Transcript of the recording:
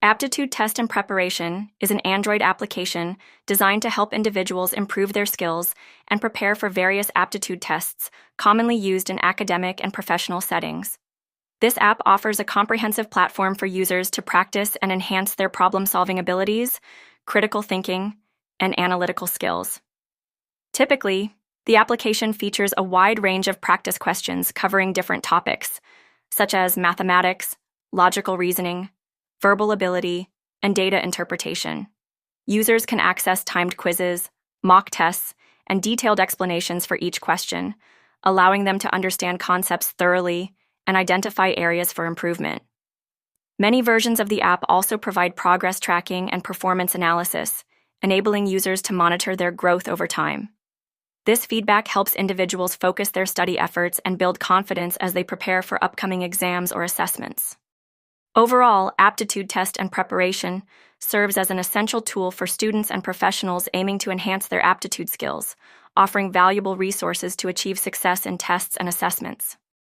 Aptitude Test and Preparation is an Android application designed to help individuals improve their skills and prepare for various aptitude tests commonly used in academic and professional settings. This app offers a comprehensive platform for users to practice and enhance their problem-solving abilities, critical thinking, and analytical skills. Typically, the application features a wide range of practice questions covering different topics, such as mathematics, logical reasoning, verbal ability, and data interpretation. Users can access timed quizzes, mock tests, and detailed explanations for each question, allowing them to understand concepts thoroughly and identify areas for improvement. Many versions of the app also provide progress tracking and performance analysis, enabling users to monitor their growth over time. This feedback helps individuals focus their study efforts and build confidence as they prepare for upcoming exams or assessments. Overall, Aptitude Test and Preparation serves as an essential tool for students and professionals aiming to enhance their aptitude skills, offering valuable resources to achieve success in tests and assessments.